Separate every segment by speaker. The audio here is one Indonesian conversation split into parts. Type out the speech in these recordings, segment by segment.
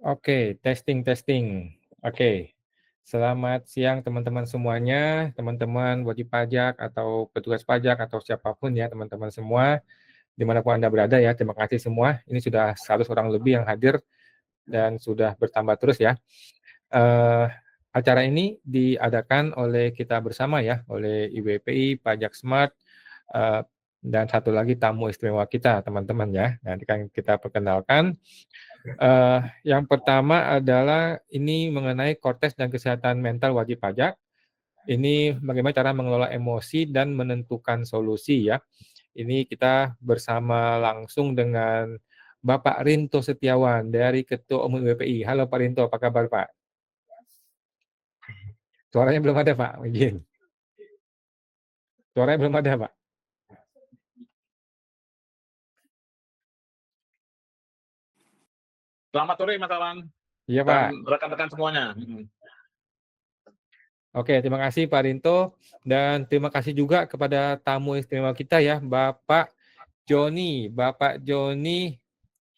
Speaker 1: Oke, testing. Oke, selamat siang teman-teman semuanya, teman-teman wajib pajak atau petugas pajak atau siapapun ya teman-teman semua, dimanapun Anda berada ya, terima kasih semua. Ini sudah 100 orang lebih yang hadir dan sudah bertambah terus ya. Eh, Acara ini diadakan oleh kita bersama ya, oleh IWPI, Pajak Smart, eh, dan satu lagi tamu istimewa kita teman-teman ya. Nanti kan kita perkenalkan. Yang pertama adalah ini mengenai Kortes dan kesehatan mental wajib pajak. Ini bagaimana cara mengelola emosi dan menentukan solusi ya. Ini kita bersama langsung dengan Bapak Rinto Setiawan dari Ketua Umum WPI. Halo Pak Rinto, apa kabar Pak? Suaranya belum ada Pak, izin. Suaranya belum ada Pak.
Speaker 2: Selamat sore Mas Awan
Speaker 1: Iya
Speaker 2: dan
Speaker 1: Pak.
Speaker 2: rekan-rekan semuanya.
Speaker 1: Oke, terima kasih Pak Rinto dan terima kasih juga kepada tamu istimewa kita ya, Bapak Joni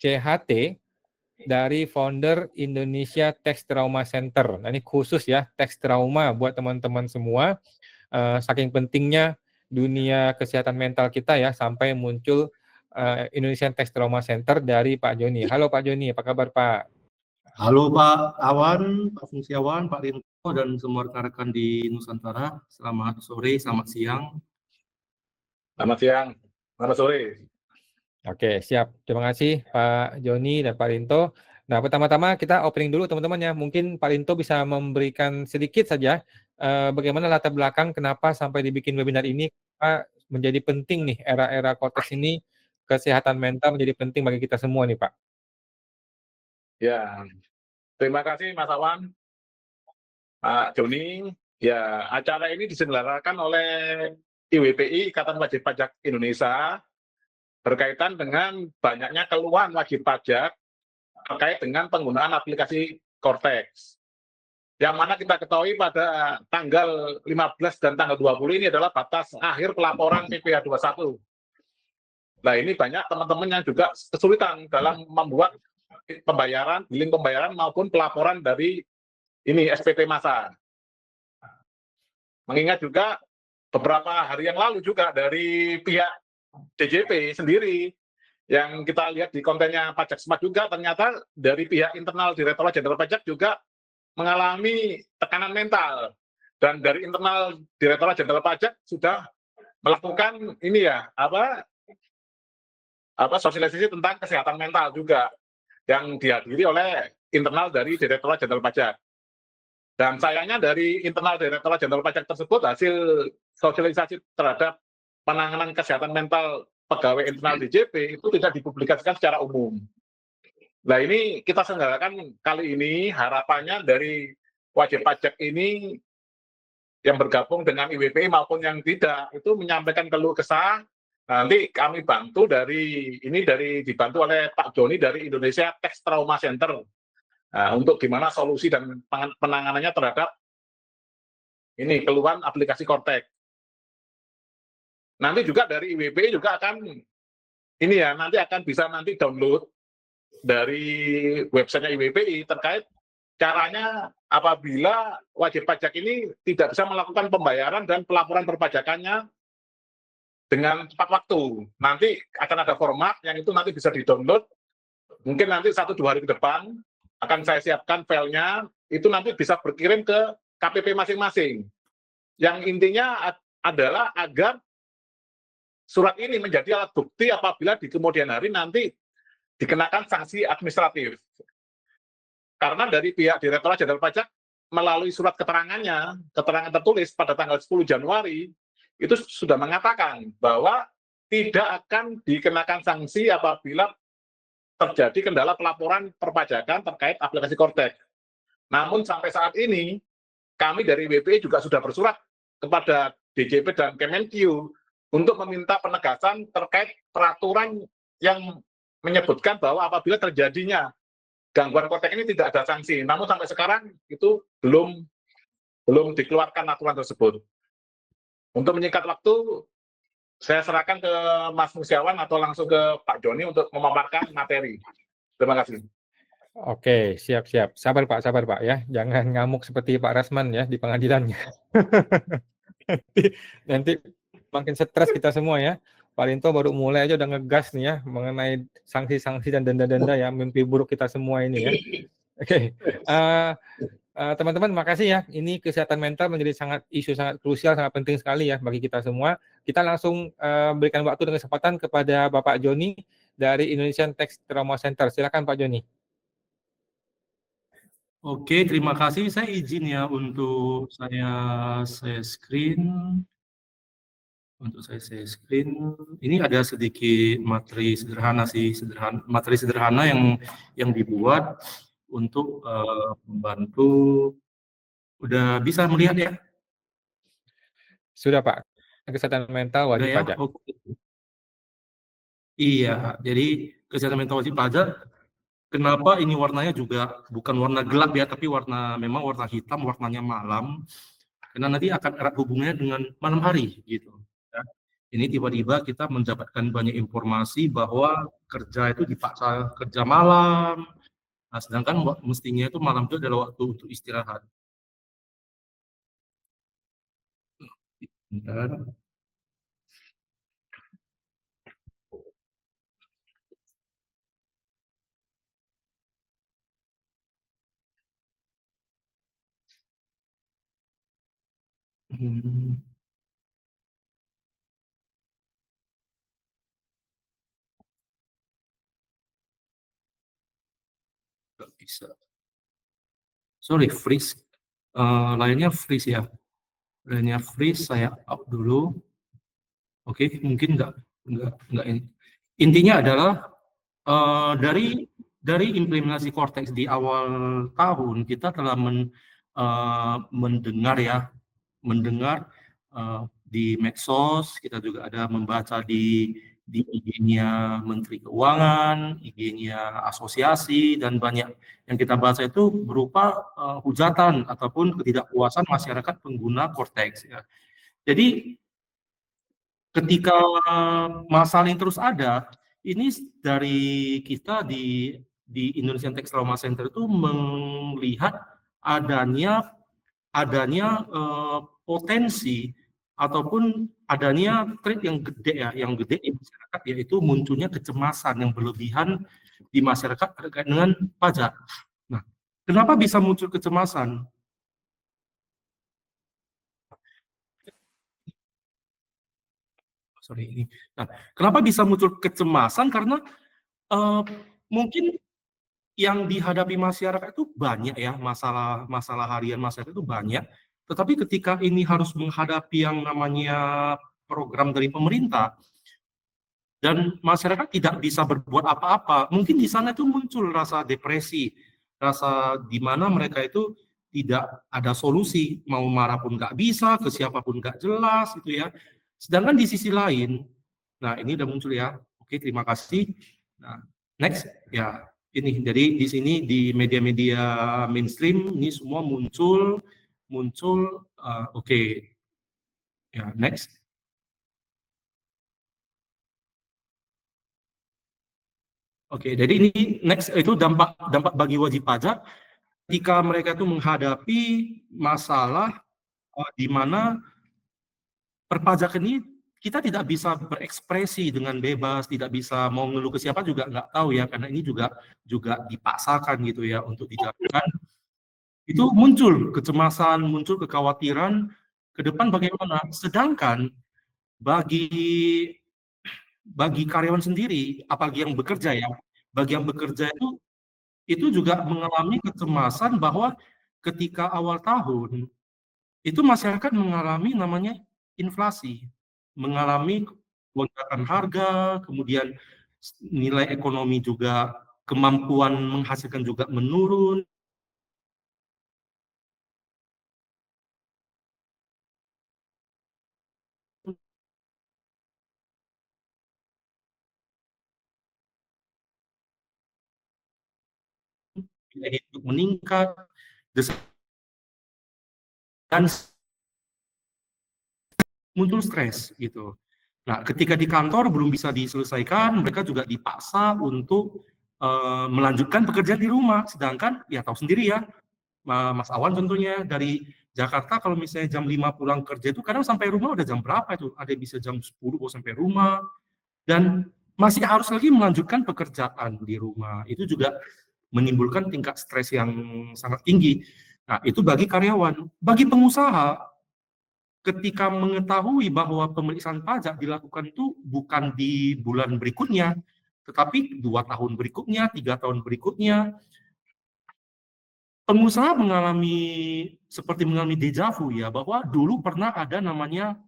Speaker 1: CHT dari founder Indonesia Tax Trauma Center. Nah, ini khusus ya, tax trauma buat teman-teman semua. Saking pentingnya dunia kesehatan mental kita ya, sampai muncul Indonesian Tax Trauma Center dari Pak Joni. Halo Pak Joni, apa kabar Pak?
Speaker 3: Halo Pak Awan, Pak Fungsiawan, Pak Rinto, dan semua rekan-rekan di Nusantara. Selamat sore, selamat siang.
Speaker 2: Selamat siang, selamat sore.
Speaker 1: Oke, siap. Terima kasih Pak Joni dan Pak Rinto. Nah, pertama-tama kita opening dulu teman-teman ya. Mungkin Pak Rinto bisa memberikan sedikit saja bagaimana latar belakang kenapa sampai dibikin webinar ini menjadi penting nih era-era konteks ini, kesehatan mental menjadi penting bagi kita semua nih Pak.
Speaker 2: Ya, terima kasih Mas Awan, Pak Joni. Ya, acara ini diselenggarakan oleh IWPI, Ikatan Wajib Pajak Indonesia, berkaitan dengan banyaknya keluhan wajib pajak terkait dengan penggunaan aplikasi Cortex. Yang mana kita ketahui pada tanggal 15 dan tanggal 20 ini adalah batas akhir pelaporan PPh 21. Nah, ini banyak teman-teman yang juga kesulitan dalam membuat pembayaran, billing pembayaran maupun pelaporan dari ini SPT masa. Mengingat juga beberapa hari yang lalu juga dari pihak DJP sendiri yang kita lihat di kontennya Pajak Smart juga ternyata dari pihak internal Direktorat Jenderal Pajak juga mengalami tekanan mental, dan dari internal Direktorat Jenderal Pajak sudah melakukan ini ya sosialisasi tentang kesehatan mental juga yang dihadiri oleh internal dari Direktorat Jenderal Pajak. Dan sayangnya dari internal Direktorat Jenderal Pajak tersebut hasil sosialisasi terhadap penanganan kesehatan mental pegawai internal DJP itu tidak dipublikasikan secara umum. Nah, ini kita selenggarakan kali ini harapannya dari wajib pajak ini yang bergabung dengan IWPI maupun yang tidak itu menyampaikan keluh kesah. Nanti kami bantu dibantu oleh Pak Joni dari Indonesia Tax Trauma Center. Nah, untuk gimana solusi dan penanganannya terhadap ini keluhan aplikasi Cortex. Nanti juga dari IWPI juga akan nanti akan bisa download dari websitenya IWPI terkait caranya apabila wajib pajak ini tidak bisa melakukan pembayaran dan pelaporan perpajakannya dengan tepat waktu. Nanti akan ada format yang itu nanti bisa di-download. Mungkin nanti 1-2 hari ke depan akan saya siapkan filenya, itu nanti bisa berkirim ke KPP masing-masing. Yang intinya adalah agar surat ini menjadi alat bukti apabila di kemudian hari nanti dikenakan sanksi administratif. Karena dari pihak Direktorat Jenderal Pajak melalui surat keterangannya, keterangan tertulis pada tanggal 10 Januari, itu sudah mengatakan bahwa tidak akan dikenakan sanksi apabila terjadi kendala pelaporan perpajakan terkait aplikasi Cortex. Namun sampai saat ini, kami dari WPI juga sudah bersurat kepada DJP dan Kemenq untuk meminta penegasan terkait peraturan yang menyebutkan bahwa apabila terjadinya gangguan Cortex ini tidak ada sanksi. Namun sampai sekarang itu belum dikeluarkan aturan tersebut. Untuk menyingkat waktu, saya serahkan ke Mas Musiawan atau langsung ke Pak Joni untuk memaparkan materi. Terima kasih.
Speaker 1: Oke, siap-siap. Sabar Pak ya. Jangan ngamuk seperti Pak Rasman ya di pengadilannya. nanti, nanti makin stres kita semua ya. Pak Rinto baru mulai aja udah ngegas nih ya mengenai sanksi-sanksi dan denda-denda ya, mimpi buruk kita semua ini ya. Oke, teman-teman, makasih ya. Ini kesehatan mental menjadi isu sangat krusial, sangat penting sekali ya bagi kita semua. Kita langsung berikan waktu dan kesempatan kepada Bapak Joni dari Indonesian Tax Trauma Center. Silakan Pak Joni.
Speaker 3: Oke, terima kasih. Saya izin ya untuk saya screen. Untuk saya screen. Ini ada sedikit materi sederhana sih, materi sederhana yang dibuat untuk membantu. Udah bisa melihat ya?
Speaker 1: Sudah Pak. Kesehatan mental wajib
Speaker 3: Udah ya?
Speaker 1: pajak.
Speaker 3: Oke. Iya, jadi kesehatan mental wajib pajak. Kenapa ini warnanya juga bukan warna gelap ya, tapi memang warna hitam, warnanya malam. Karena nanti akan erat hubungannya dengan malam hari gitu. Ya. Ini tiba-tiba kita mendapatkan banyak informasi bahwa kerja itu dipaksa kerja malam. Nah, sedangkan mestinya itu malam itu adalah waktu untuk istirahat. Bentar. Nggak bisa. Sorry, freeze. Lainnya freeze ya. Lainnya freeze, saya up dulu. Oke, mungkin nggak ini. Intinya adalah dari implementasi Cortex di awal tahun kita telah mendengar di medsos, kita juga ada membaca di IG-nya Menteri Keuangan, IG-nya asosiasi, dan banyak yang kita baca itu berupa hujatan ataupun ketidakpuasan masyarakat pengguna Cortex. Ya. Jadi ketika masalah ini terus ada, ini dari kita di Indonesian Tax Trauma Center itu melihat adanya potensi ataupun adanya tren yang gede di masyarakat, yaitu munculnya kecemasan yang berlebihan di masyarakat terkait dengan pajak. Nah, kenapa bisa muncul kecemasan? Nah, kenapa bisa muncul kecemasan? Karena mungkin yang dihadapi masyarakat itu banyak ya, masalah harian masyarakat itu banyak. Tetapi ketika ini harus menghadapi yang namanya program dari pemerintah dan masyarakat tidak bisa berbuat apa-apa, mungkin di sana itu muncul rasa depresi, rasa di mana mereka itu tidak ada solusi, mau marah pun nggak bisa, ke siapapun nggak jelas, gitu ya. Sedangkan di sisi lain, nah ini udah muncul ya, oke terima kasih. Nah, next ya. Ini jadi di sini di media-media mainstream ini semua muncul oke. Ya, next. Oke, jadi ini next itu dampak bagi wajib pajak ketika mereka itu menghadapi masalah di mana perpajakan ini kita tidak bisa berekspresi dengan bebas, tidak bisa mau ngeluh ke siapa juga nggak tahu ya, karena ini juga dipaksakan gitu ya untuk dijalankan. Itu muncul kecemasan, muncul kekhawatiran ke depan bagaimana. Sedangkan bagi karyawan sendiri, apalagi yang bekerja ya, bagi yang bekerja itu juga mengalami kecemasan bahwa ketika awal tahun itu masyarakat mengalami namanya inflasi, mengalami lonjakan harga, kemudian nilai ekonomi juga, kemampuan menghasilkan juga menurun. Nilai hidup meningkat, dan muncul stres gitu. Nah, ketika di kantor belum bisa diselesaikan, mereka juga dipaksa untuk melanjutkan pekerjaan di rumah, sedangkan ya tahu sendiri ya, Mas Awan contohnya dari Jakarta kalau misalnya jam 5 pulang kerja itu kadang sampai rumah udah jam berapa itu, ada yang bisa jam 10 baru sampai rumah, dan masih harus lagi melanjutkan pekerjaan di rumah. Itu juga menimbulkan tingkat stres yang sangat tinggi. Nah, itu bagi karyawan. Bagi pengusaha, ketika mengetahui bahwa pemeriksaan pajak dilakukan itu bukan di bulan berikutnya, tetapi 2 tahun berikutnya, 3 tahun berikutnya, pengusaha seperti mengalami deja vu ya, bahwa dulu pernah ada namanya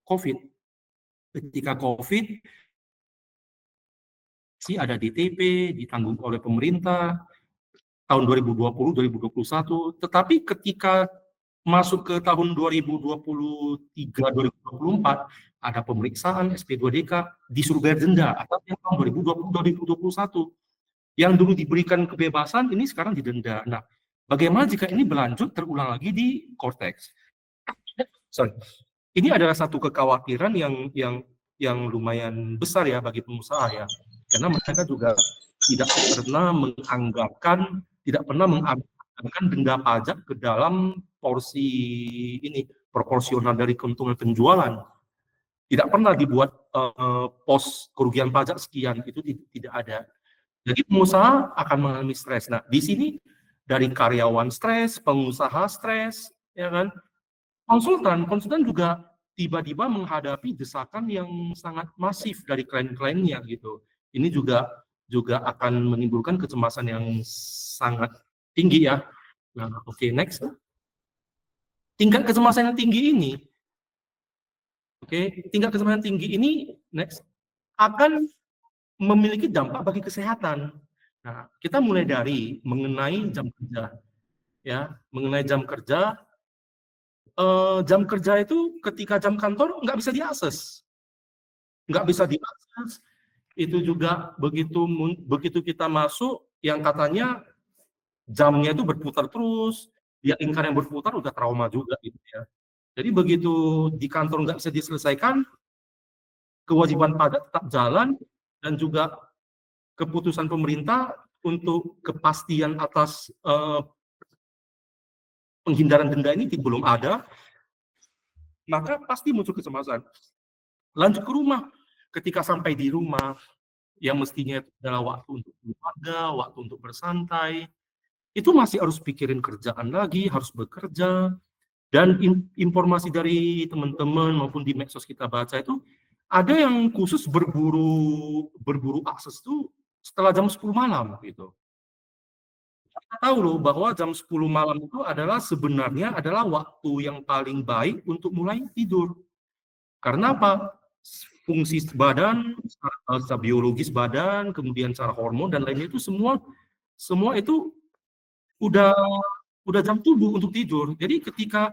Speaker 3: COVID. Ketika COVID, ada DTP, ditanggung oleh pemerintah, tahun 2020, 2021, tetapi ketika masuk ke tahun 2023, 2024, ada pemeriksaan SP2DK, disuruh bayar denda, atau yang tahun 2020, 2021. Yang dulu diberikan kebebasan, ini sekarang didenda. Nah, bagaimana jika ini berlanjut terulang lagi di Cortex? Sorry. Ini adalah satu kekhawatiran yang lumayan besar ya bagi pengusaha ya, karena mereka juga tidak pernah menganggarkan denda pajak ke dalam porsi ini proporsional dari keuntungan penjualan. Tidak pernah dibuat pos kerugian pajak sekian, itu tidak ada. Jadi pengusaha akan mengalami stres. Nah, di sini dari karyawan stres, pengusaha stres, ya kan? Konsultan juga tiba-tiba menghadapi desakan yang sangat masif dari klien-kliennya gitu. Ini juga akan menimbulkan kecemasan yang sangat tinggi ya. Nah, oke, next. Tingkat kecemasan yang tinggi ini, tingkat kecemasan tinggi ini next akan memiliki dampak bagi kesehatan. Nah, kita mulai dari mengenai jam kerja, ya, mengenai jam kerja. Jam kerja itu ketika jam kantor nggak bisa diakses, itu juga begitu kita masuk yang katanya jamnya itu berputar terus, ya lingkar yang berputar udah trauma juga gitu ya. Jadi begitu di kantor nggak bisa diselesaikan, kewajiban pajak tetap jalan, dan juga keputusan pemerintah untuk kepastian atas penghindaran denda ini belum ada, maka pasti muncul kecemasan. Lanjut ke rumah, ketika sampai di rumah, yang mestinya adalah waktu untuk keluarga, waktu untuk bersantai, itu masih harus pikirin kerjaan lagi, harus bekerja, dan informasi dari teman-teman maupun di medsos kita baca itu, ada yang khusus berburu akses itu setelah jam 10 malam gitu. Kita tahu loh bahwa jam 10 malam itu sebenarnya adalah waktu yang paling baik untuk mulai tidur. Karena apa? Fungsi badan, secara biologis badan, kemudian secara hormon dan lainnya itu semua itu udah jam tubuh untuk tidur. Jadi ketika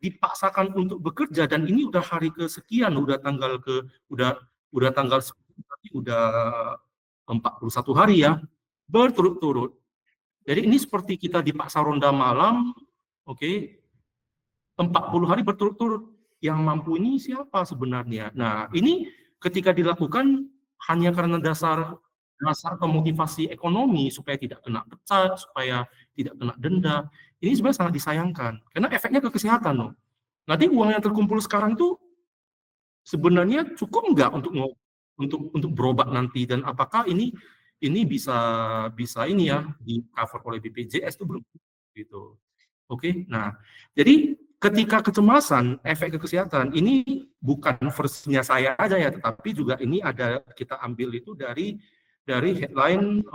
Speaker 3: dipaksakan untuk bekerja, dan ini udah hari kesekian, udah tanggal 41 hari ya, berturut-turut. Jadi ini seperti kita dipaksa ronda malam, 40 hari berturut-turut. Yang mampu ini siapa sebenarnya? Nah, ini ketika dilakukan hanya karena dasar pemotivasi ekonomi, supaya tidak kena pecat, supaya tidak kena denda, ini sebenarnya sangat disayangkan, karena efeknya ke kesehatan loh. Nanti uang yang terkumpul sekarang itu sebenarnya cukup nggak untuk berobat nanti, dan apakah ini bisa ini ya di cover oleh BPJS itu belum gitu. Nah, jadi ketika kecemasan, efek ke kesehatan, ini bukan versinya saya aja ya, tetapi juga ini kita ambil itu dari headline,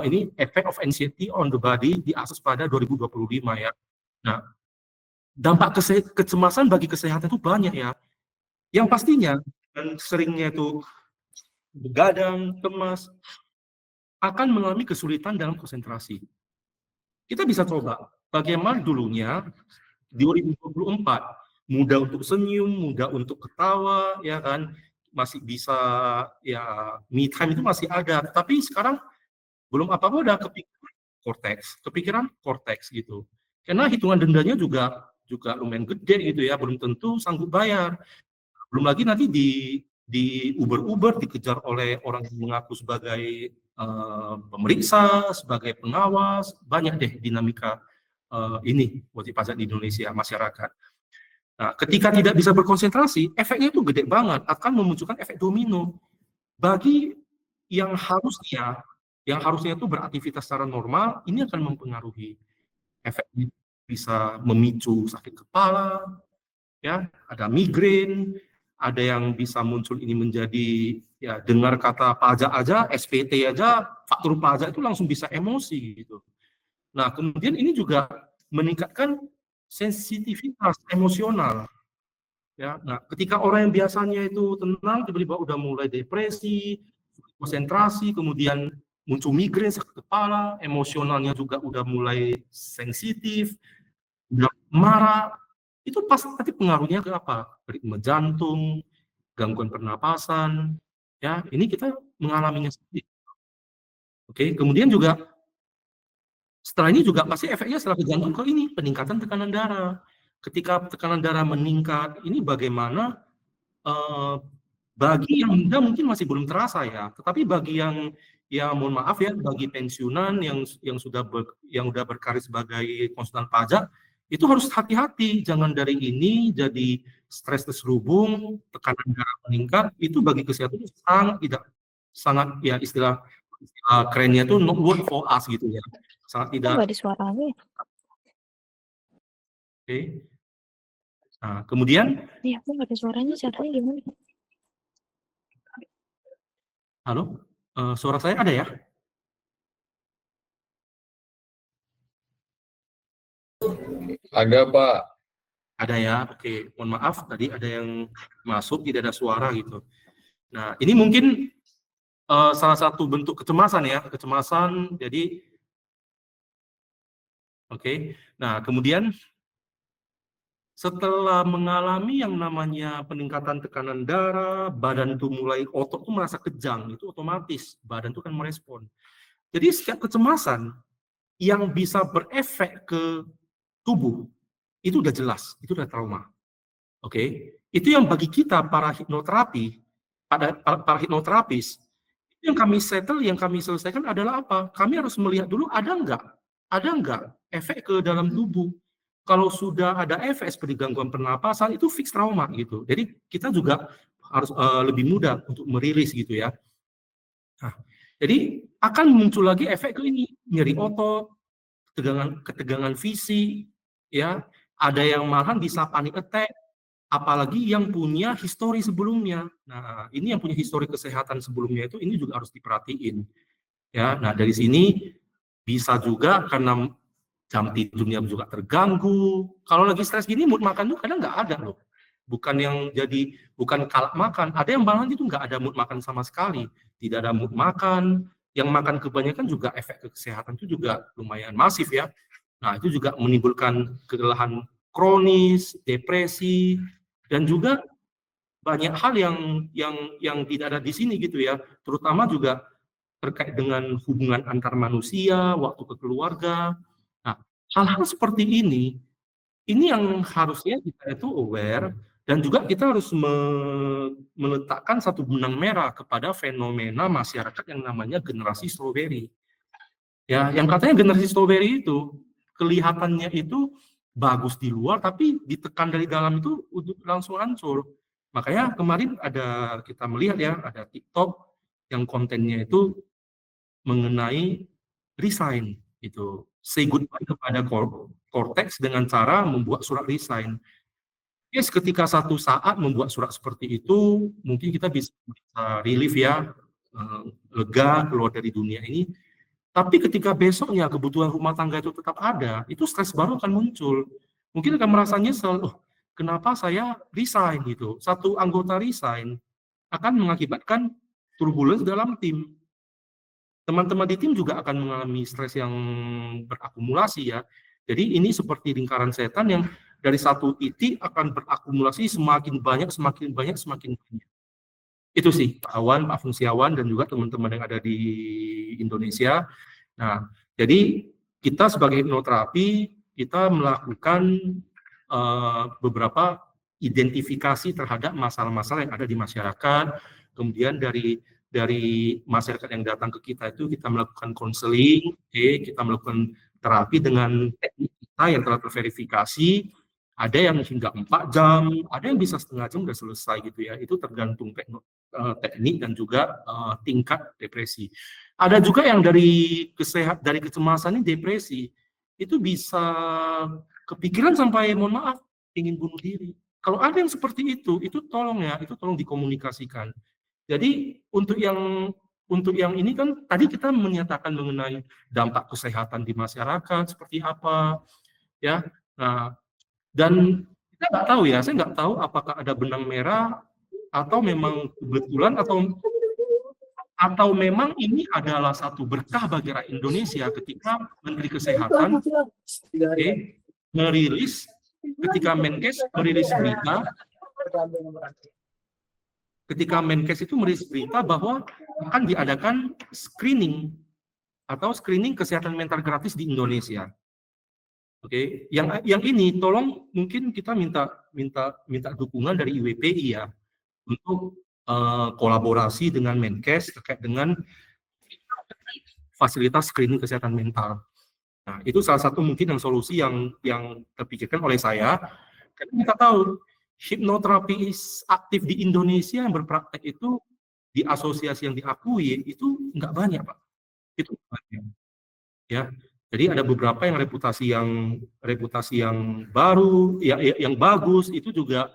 Speaker 3: ini effect of anxiety on the body di Ases pada 2025 ya. Nah, dampak kecemasan bagi kesehatan itu banyak ya. Yang pastinya, dan seringnya itu begadang, cemas, akan mengalami kesulitan dalam konsentrasi. Kita bisa coba bagaimana dulunya 2024, mudah untuk senyum, mudah untuk ketawa, ya kan, masih bisa ya, me time itu masih ada, tapi sekarang belum apa-apa udah kepikiran cortex gitu. Karena hitungan dendanya juga lumayan gede gitu ya, belum tentu sanggup bayar. Belum lagi nanti di Uber dikejar oleh orang yang mengaku sebagai pemeriksa, sebagai pengawas, banyak deh dinamika ini wajib pajak di Indonesia, masyarakat. Nah, ketika tidak bisa berkonsentrasi, efeknya itu gede banget, akan memunculkan efek domino. Bagi yang harusnya itu beraktivitas secara normal, ini akan mempengaruhi. Efeknya bisa memicu sakit kepala, ya, ada migrain, ada yang bisa muncul ini menjadi, ya, dengar kata pajak aja, SPT aja, faktur pajak itu langsung bisa emosi gitu. Nah, kemudian ini juga meningkatkan sensitivitas emosional. Ya, nah, ketika orang yang biasanya itu tenang, tiba-tiba udah mulai depresi, konsentrasi, kemudian muncul migrain, sakit kepala, emosionalnya juga udah mulai sensitif, udah marah, itu pasti nanti pengaruhnya ke apa? Ritme jantung, gangguan pernapasan, ya, ini kita mengalaminya sendiri. Oke, kemudian juga setelah ini juga pasti efeknya setelah ke jantung ke ini, peningkatan tekanan darah. Ketika tekanan darah meningkat, ini bagaimana bagi yang muda mungkin masih belum terasa ya, tetapi bagi yang, ya mohon maaf ya, bagi pensiunan yang sudah berkarir sebagai konsultan pajak, itu harus hati-hati, jangan dari ini jadi stres terselubung, tekanan darah meningkat, itu bagi kesehatan itu sangat ya, istilah kerennya itu not work for us gitu ya, sangat tidak.
Speaker 4: Nggak ada suaranya.
Speaker 3: Oke. Nah, kemudian,
Speaker 4: Iya, aku nggak ada suaranya, caranya gimana?
Speaker 3: halo, suara saya ada ya?
Speaker 1: Ada, Pak.
Speaker 3: Ada ya, oke. Mohon maaf, tadi ada yang masuk, tidak ada suara gitu. Nah, ini mungkin salah satu bentuk kecemasan ya, kecemasan. Jadi, oke. Nah, kemudian setelah mengalami yang namanya peningkatan tekanan darah, badan itu mulai, otot itu merasa kejang, itu otomatis badan itu kan merespon. Jadi setiap kecemasan yang bisa berefek ke tubuh, itu udah jelas, itu udah trauma. Oke, itu yang bagi kita para hipnoterapi, para hipnoterapis, yang kami settle, yang kami selesaikan adalah apa? Kami harus melihat dulu ada enggak efek ke dalam tubuh. Kalau sudah ada efek seperti gangguan pernapasan, itu fix trauma gitu. Jadi kita juga harus lebih mudah untuk merilis gitu ya. Nah, jadi akan muncul lagi efek ke ini, nyeri otot, ketegangan fisik, ya. Ada yang malahan bisa panic attack, apalagi yang punya histori sebelumnya. Nah, ini yang punya histori kesehatan sebelumnya itu, ini juga harus diperhatiin. Ya, nah dari sini bisa juga karena jam tidurnya juga terganggu. Kalau lagi stres gini, mood makan tuh kadang nggak ada loh. Bukan kalap makan. Ada yang malah itu nggak ada mood makan sama sekali. Tidak ada mood makan. Yang makan kebanyakan juga efek ke kesehatan itu juga lumayan masif ya. Nah, itu juga menimbulkan kelelahan kronis, depresi, dan juga banyak hal yang tidak ada di sini gitu ya, terutama juga terkait dengan hubungan antar manusia, waktu ke keluarga. Nah, hal-hal seperti ini yang harusnya kita itu aware, dan juga kita harus meletakkan satu benang merah kepada fenomena masyarakat yang namanya generasi strawberry. Ya, yang katanya generasi strawberry itu kelihatannya itu bagus di luar, tapi ditekan dari dalam itu langsung hancur. Makanya kemarin kita melihat ya, ada TikTok yang kontennya itu mengenai resign, itu say goodbye kepada Cortex dengan cara membuat surat resign. Yes, ketika satu saat membuat surat seperti itu, mungkin kita bisa relief ya, lega keluar dari dunia ini. Tapi ketika besoknya kebutuhan rumah tangga itu tetap ada, itu stres baru akan muncul. Mungkin akan merasa nyesel, kenapa saya resign gitu. Satu anggota resign akan mengakibatkan turbulence dalam tim. Teman-teman di tim juga akan mengalami stres yang berakumulasi ya. Jadi ini seperti lingkaran setan yang dari satu titik akan berakumulasi semakin banyak. Itu sih Pak Awan, Pak Fungsiawan, dan juga teman-teman yang ada di Indonesia. Nah, jadi kita sebagai hipnoterapi, kita melakukan beberapa identifikasi terhadap masalah-masalah yang ada di masyarakat, kemudian dari dari masyarakat yang datang ke kita itu kita melakukan konseling, kita melakukan terapi dengan teknik kita yang telah terverifikasi. Ada yang hingga 4 jam, ada yang bisa setengah jam udah selesai gitu ya. Itu tergantung teknik dan juga tingkat depresi. Ada juga yang dari kecemasan ini depresi, itu bisa kepikiran sampai mohon maaf ingin bunuh diri. Kalau ada yang seperti itu tolong ya, itu tolong dikomunikasikan. Jadi untuk yang ini kan tadi kita menyatakan mengenai dampak kesehatan di masyarakat seperti apa, ya. Nah, dan kita nggak tahu ya, saya nggak tahu apakah ada benang merah atau memang kebetulan atau memang ini adalah satu berkah bagi rakyat Indonesia ketika Menteri Kesehatan merilis, ketika Menkes merilis berita, ketika Menkes itu merilis berita bahwa akan diadakan screening atau screening kesehatan mental gratis di Indonesia. Oke, yang ini tolong mungkin kita minta dukungan dari IWPI ya untuk kolaborasi dengan Menkes terkait dengan fasilitas screening kesehatan mental. Nah, itu salah satu mungkin yang solusi yang terpikirkan oleh saya. Karena kita tahu hipnoterapi aktif di Indonesia yang berpraktek itu di asosiasi yang diakui itu nggak banyak, Pak. Itu banyak. Ya. Jadi ada beberapa yang reputasi yang baru, yang bagus itu juga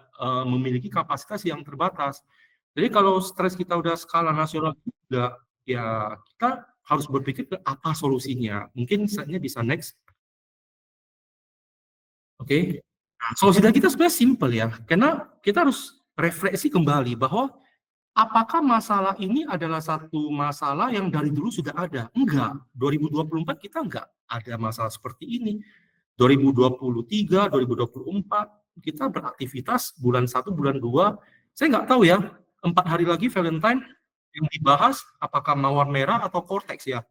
Speaker 3: memiliki kapasitas yang terbatas. Jadi kalau stres kita udah skala nasional juga, ya kita harus berpikir ke apa solusinya. Mungkin saatnya bisa next. Oke. Nah, solusi dari kita sebenarnya simple ya, karena kita harus refleksi kembali bahwa apakah masalah ini adalah satu masalah yang dari dulu sudah ada? Enggak. 2024 kita enggak ada masalah seperti ini. 2023, 2024 kita beraktivitas bulan 1, bulan 2. Saya nggak tahu ya, 4 hari lagi Valentine yang dibahas apakah mawar merah atau cortex ya.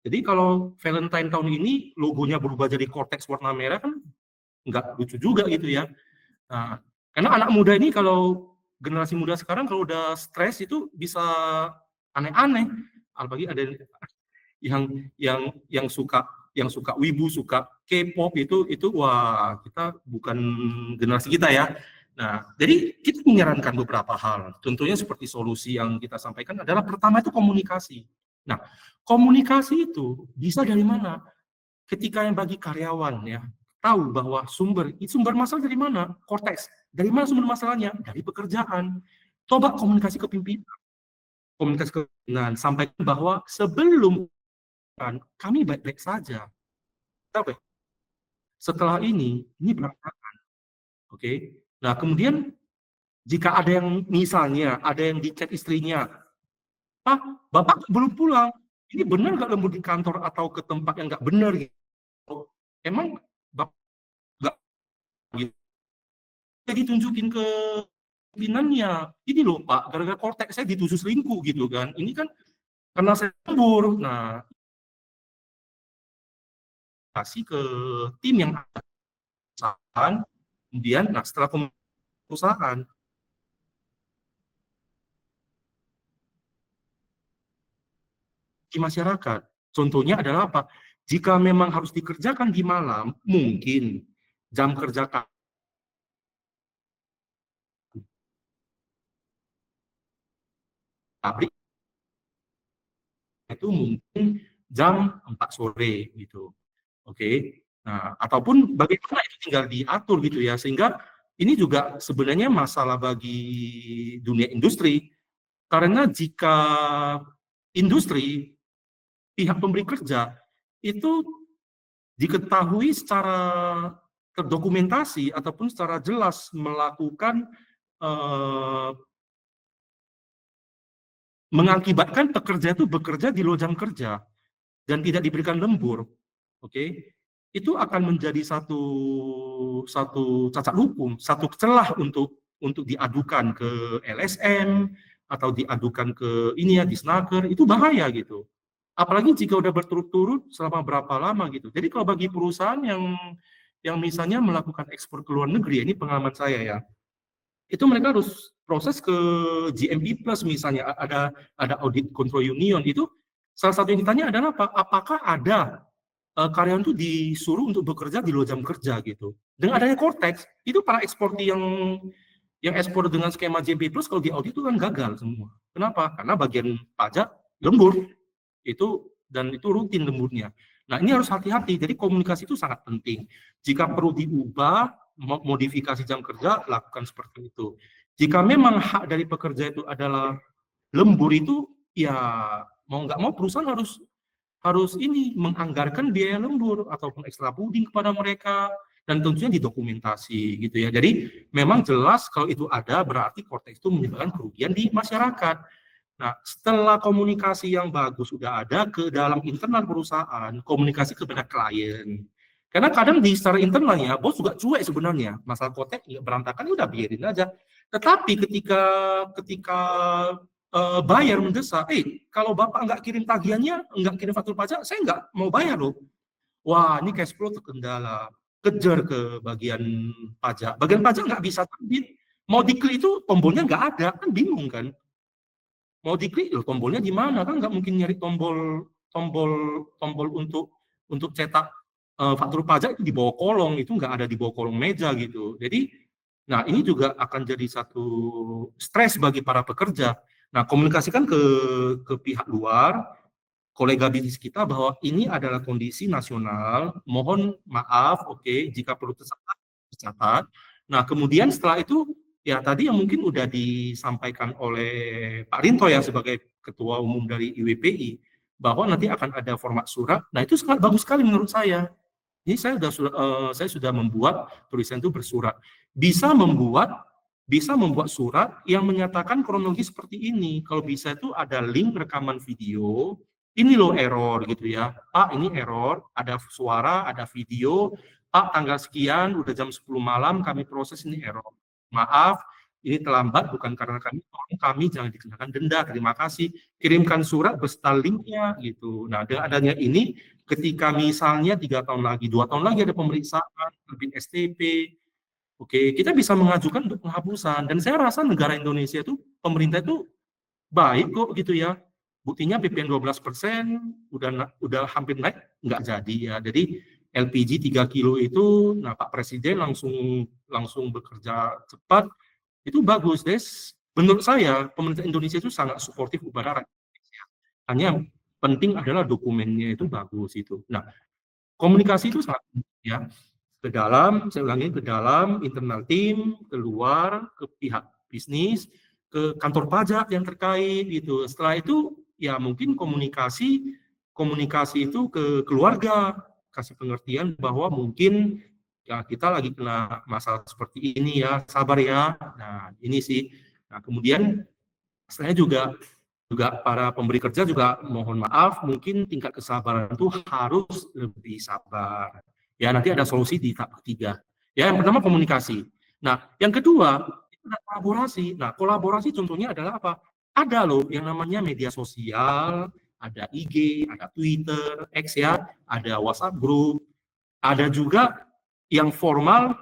Speaker 3: Jadi kalau Valentine tahun ini logonya berubah jadi cortex warna merah kan nggak lucu juga gitu ya. Nah, karena anak muda ini kalau generasi muda sekarang kalau udah stres itu bisa aneh-aneh. Apalagi ada yang suka wibu, suka K-pop itu wah, kita bukan generasi kita ya. Nah, jadi kita menyarankan beberapa hal. Contohnya seperti solusi yang kita sampaikan adalah pertama itu komunikasi. Nah, komunikasi itu bisa dari mana? Ketika yang bagi karyawan ya tahu bahwa sumber masalah dari mana? Korteks. Dari mana sumber masalahnya? Dari pekerjaan. Coba komunikasi ke pimpinan. Komunikasi ke pimpinan. Sampaikan bahwa sebelum kami baik-baik saja. Tapi setelah ini berantakan. Oke. Nah, kemudian jika ada yang misalnya ada yang di chat istrinya, "Pak, Bapak belum pulang. Ini benar nggak lembur di kantor atau ke tempat yang nggak benar?" Gitu. Emang Bapak nggak gitu. Jadi tunjukin ke pimpinannya, ini loh Pak, gara-gara kortek saya dituduh selingkuh gitu kan. Ini kan karena saya lembur. Nah, kasih ke tim yang ada perusahaan, kemudian nah setelah perusahaan di masyarakat. Contohnya adalah apa? Jika memang harus dikerjakan di malam, mungkin jam kerja pabrik itu mungkin jam 4 sore gitu. Oke. Nah, ataupun bagaimana itu tinggal diatur gitu ya, sehingga ini juga sebenarnya masalah bagi dunia industri. Karena jika industri, pihak pemberi kerja, itu diketahui secara terdokumentasi ataupun secara jelas melakukan mengakibatkan pekerja itu bekerja di luar jam kerja dan tidak diberikan lembur, oke, itu akan menjadi satu cacat hukum, satu celah untuk diadukan ke LSM atau diadukan ke ini ya Disnaker, itu bahaya gitu. Apalagi jika udah berturut-turut selama berapa lama gitu. Jadi kalau bagi perusahaan yang misalnya melakukan ekspor ke luar negeri, ini pengalaman saya ya, itu mereka harus proses ke GMP Plus misalnya, ada audit control union. Itu salah satu yang ditanya adalah apakah ada karyawan itu disuruh untuk bekerja di luar jam kerja gitu. Dengan adanya Cortex, itu para eksportir yang ekspor dengan skema GMP Plus kalau di audit itu kan gagal semua. Kenapa? Karena bagian pajak lembur itu, dan itu rutin lemburnya. Nah, ini harus hati-hati. Jadi komunikasi itu sangat penting. Jika perlu diubah, modifikasi jam kerja, lakukan seperti itu. Jika memang hak dari pekerja itu adalah lembur, itu ya mau nggak mau perusahaan harus ini menganggarkan biaya lembur ataupun ekstra puding kepada mereka, dan tentunya didokumentasi gitu ya. Jadi memang jelas kalau itu ada, berarti Cortex itu menyebabkan kerugian di masyarakat. Nah, setelah komunikasi yang bagus sudah ada ke dalam internal perusahaan, komunikasi kepada klien. Karena kadang di secara internalnya, bos juga cuek sebenarnya. Masalah Cortex berantakan, udah biarin aja. Tetapi ketika buyer mendesak, kalau Bapak nggak kirim tagihannya, nggak kirim faktur pajak, saya nggak mau bayar loh. Wah, ini cash flow terkendala. Kejar ke bagian pajak. Bagian pajak nggak bisa terbit. Mau diklik itu tombolnya nggak ada, kan bingung kan. Mau diklik loh, tombolnya di mana, kan nggak mungkin nyari tombol untuk cetak faktur pajak itu di bawah kolong, itu nggak ada di bawah kolong meja gitu. Jadi, nah ini juga akan jadi satu stres bagi para pekerja. Nah, komunikasikan ke pihak luar, kolega bisnis kita, bahwa ini adalah kondisi nasional, mohon maaf, jika perlu tercatat. Nah, kemudian setelah itu, ya tadi yang mungkin udah disampaikan oleh Pak Rinto ya sebagai Ketua Umum dari IWPI, bahwa nanti akan ada format surat. Nah, itu sangat bagus sekali menurut saya. Ini saya sudah membuat tulisan itu bersurat. Bisa membuat surat yang menyatakan kronologi seperti ini. Kalau bisa itu ada link rekaman video, ini loh error gitu ya. Pak, ini error, ada suara, ada video. Pak, tanggal sekian, udah jam 10 malam, kami proses, ini error. Maaf, ini terlambat, bukan karena kami jangan dikenakan denda, terima kasih. Kirimkan surat beserta linknya gitu. Nah, dengan adanya ini, ketika misalnya 3 tahun lagi, 2 tahun lagi ada pemeriksaan, terbit STP, kita bisa mengajukan untuk penghapusan. Dan saya rasa negara Indonesia itu, pemerintah itu baik kok gitu ya. Buktinya PPN 12% udah hampir naik, nggak jadi ya. Jadi LPG 3 kilo itu, nah Pak Presiden langsung bekerja cepat, itu bagus, Des. Menurut saya pemerintah Indonesia itu sangat suportif kepada rakyat Indonesia. Hanya penting adalah dokumennya itu bagus itu. Nah, komunikasi itu sangat penting ya. Ke dalam, saya ulangi, ke dalam internal tim, keluar ke pihak bisnis, ke kantor pajak yang terkait gitu. Setelah itu ya mungkin komunikasi itu ke keluarga, kasih pengertian bahwa mungkin ya kita lagi kena masalah seperti ini ya, sabar ya. Nah, ini sih. Nah, kemudian saya juga para pemberi kerja juga mohon maaf, mungkin tingkat kesabaran itu harus lebih sabar. Ya, nanti ada solusi di tahap ketiga. Ya, yang pertama komunikasi. Nah, yang kedua itu ada kolaborasi. Nah, kolaborasi contohnya adalah apa? Ada loh yang namanya media sosial, ada IG, ada Twitter, X ya, ada WhatsApp group, ada juga yang formal,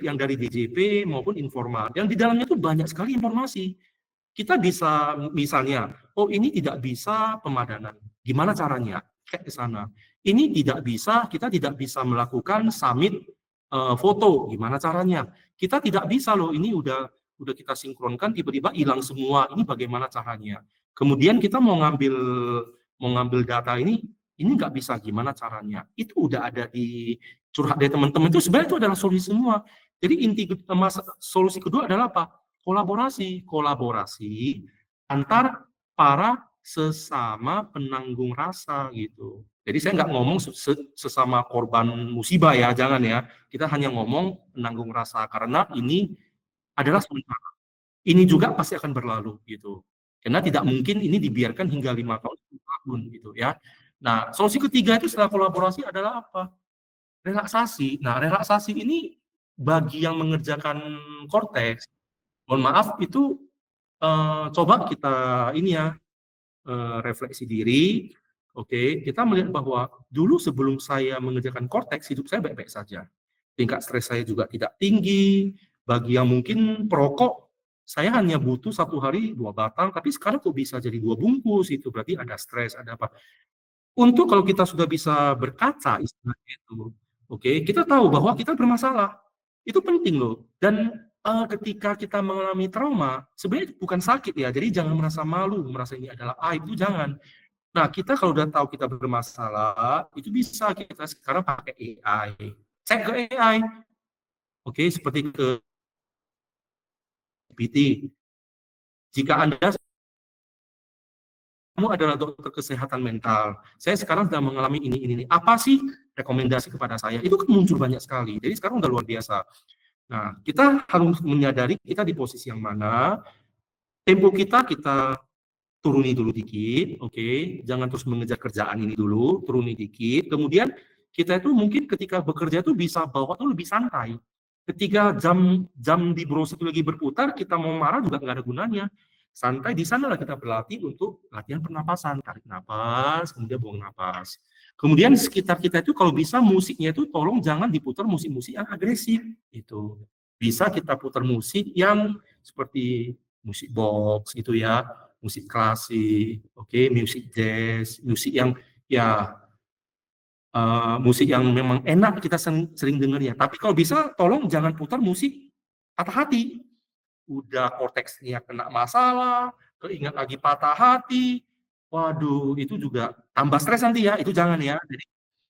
Speaker 3: yang dari DJP maupun informal. Yang di dalamnya itu banyak sekali informasi. Kita bisa misalnya, ini tidak bisa pemadanan. Gimana caranya? Cek ke sana. Ini tidak bisa, kita tidak bisa melakukan submit foto. Gimana caranya? Kita tidak bisa loh, ini udah kita sinkronkan, tiba-tiba hilang semua. Ini bagaimana caranya? Kemudian kita mau ngambil data ini nggak bisa, gimana caranya? Itu udah ada di curhat dari teman-teman, itu sebenarnya itu adalah solusi semua. Jadi inti solusi kedua adalah apa? Kolaborasi antar para sesama penanggung rasa gitu. Jadi saya nggak ngomong sesama korban musibah ya, jangan ya. Kita hanya ngomong penanggung rasa karena ini adalah sementara. Ini juga pasti akan berlalu gitu. Karena tidak mungkin ini dibiarkan hingga 5 tahun, 10 tahun gitu ya. Nah, solusi ketiga itu setelah kolaborasi adalah apa? Relaksasi. Nah, relaksasi ini bagi yang mengerjakan Cortex, mohon maaf itu coba kita ini ya refleksi diri. Kita melihat bahwa dulu sebelum saya mengerjakan Cortex, hidup saya baik-baik saja. Tingkat stres saya juga tidak tinggi, bagi yang mungkin perokok, saya hanya butuh 1 hari 2 batang, tapi sekarang kok bisa jadi 2 bungkus, itu berarti ada stres, ada apa. Untuk kalau kita sudah bisa berkaca istilahnya itu, oke, kita tahu bahwa kita bermasalah. Itu penting loh. Dan ketika kita mengalami trauma, sebenarnya bukan sakit ya. Jadi jangan merasa malu, merasa ini adalah aib, itu jangan. Nah, kita kalau udah tahu kita bermasalah, itu bisa kita sekarang pakai AI. Cek ke AI. Oke, seperti ke GPT. Jika Anda kamu adalah dokter kesehatan mental. Saya sekarang sedang mengalami ini. Apa sih rekomendasi kepada saya? Itu kan muncul banyak sekali. Jadi sekarang udah luar biasa. Nah, kita harus menyadari kita di posisi yang mana. Tempo kita turuni dulu dikit, oke. Jangan terus mengejar kerjaan ini dulu, turuni dikit. Kemudian kita itu mungkin ketika bekerja itu bisa bawa tuh lebih santai. Ketika jam di browser itu lagi berputar, kita mau marah juga nggak ada gunanya. Santai, di sanalah kita berlatih untuk latihan pernapasan, tarik napas, kemudian buang napas. Kemudian di sekitar kita itu kalau bisa musiknya itu tolong jangan diputar musik-musik yang agresif. Itu bisa kita putar musik yang seperti musik box gitu ya, musik klasik, oke, musik jazz, musik yang ya musik yang memang enak kita sering dengar ya. Tapi kalau bisa tolong jangan putar musik patah hati. Udah korteksnya kena masalah, keingat lagi patah hati, waduh itu juga tambah stres nanti ya, itu jangan ya.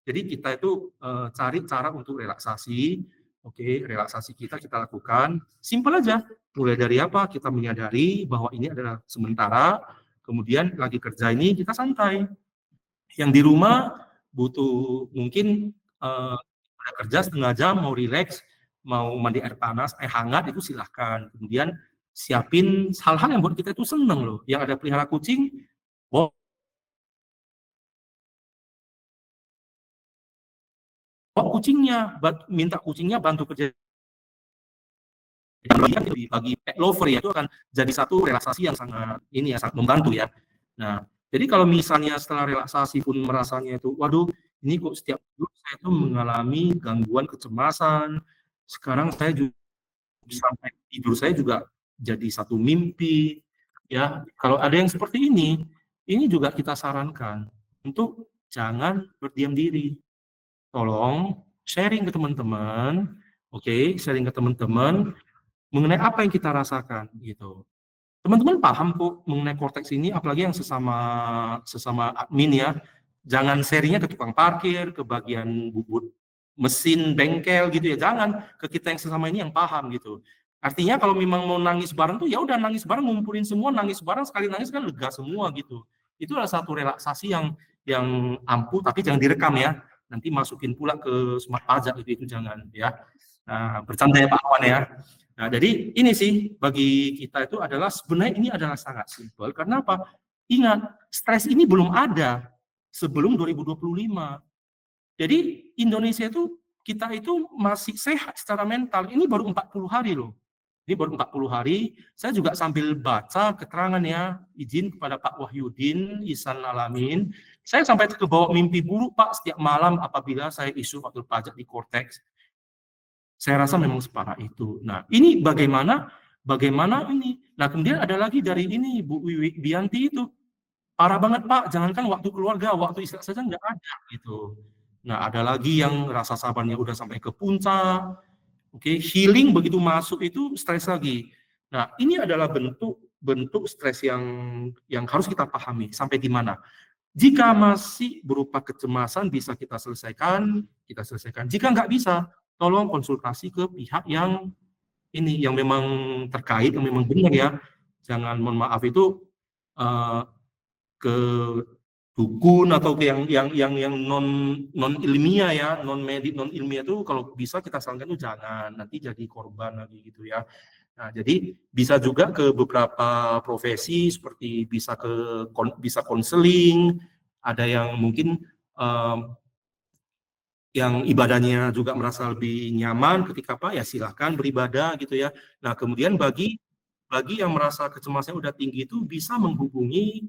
Speaker 3: Jadi kita itu cari cara untuk relaksasi, oke, relaksasi kita lakukan, simpel aja. Mulai dari apa? Kita menyadari bahwa ini adalah sementara, kemudian lagi kerja ini kita santai. Yang di rumah butuh mungkin udah kerja setengah jam, mau rileks, mau mandi air panas, air hangat itu silahkan. Kemudian siapin hal-hal yang buat kita itu seneng loh. Yang ada pelihara kucing, bawa kucingnya, minta kucingnya bantu kerja. Bagi pet lover ya itu akan jadi satu relaksasi yang sangat membantu ya. Nah, jadi kalau misalnya setelah relaksasi pun merasanya itu, waduh, ini kok setiap dulu saya itu mengalami gangguan kecemasan. Sekarang saya juga sampai tidur saya juga jadi satu mimpi ya. Kalau ada yang seperti ini juga kita sarankan untuk jangan berdiam diri. Tolong sharing ke teman-teman, oke, sharing ke teman-teman mengenai apa yang kita rasakan gitu. Teman-teman paham kok mengenai korteks ini, apalagi yang sesama admin ya. Jangan sharingnya ke tukang parkir, ke bagian bubut mesin bengkel gitu ya. Jangan, ke kita yang sesama ini yang paham gitu. Artinya kalau memang mau nangis bareng tuh ya udah nangis bareng, ngumpulin semua, nangis bareng, sekali nangis kan lega semua gitu. Itu adalah satu relaksasi yang ampuh, tapi jangan direkam ya. Nanti masukin pula ke smart pajak itu jangan ya. Nah, bercanda ya Pak Awan ya. Nah, jadi ini sih bagi kita itu adalah sebenarnya ini adalah sangat simpel. Karena apa? Ingat, stres ini belum ada sebelum 2025. Jadi Indonesia itu kita itu masih sehat secara mental. Ini baru 40 hari loh. Ini baru 40 hari. Saya juga sambil baca keterangan ya, izin kepada Pak Wahyudin Ihsan Alamin. Saya sampai kebawa mimpi buruk Pak setiap malam apabila saya isu faktur pajak di Kortex. Saya rasa memang separah itu. Nah, ini bagaimana ini? Nah, kemudian ada lagi dari ini Bu Wiwi Bianti itu. Parah banget Pak, jangankan waktu keluarga, waktu istirahat saja nggak ada gitu. Nah, ada lagi yang rasa sabarnya udah sampai ke puncak. Oke, healing begitu masuk itu stres lagi. Nah, ini adalah bentuk stres yang harus kita pahami sampai di mana. Jika masih berupa kecemasan bisa kita selesaikan. Jika nggak bisa, tolong konsultasi ke pihak yang memang terkait, yang memang benar ya. Jangan, mohon maaf itu ke dukun atau ke yang non ilmiah ya, non medik, non ilmiah itu kalau bisa kita sarankan itu jangan, nanti jadi korban lagi gitu ya. Nah, jadi bisa juga ke beberapa profesi seperti bisa konseling, ada yang mungkin yang ibadahnya juga merasa lebih nyaman ketika ya silahkan beribadah gitu ya. Nah, kemudian bagi yang merasa kecemasannya udah tinggi itu bisa menghubungi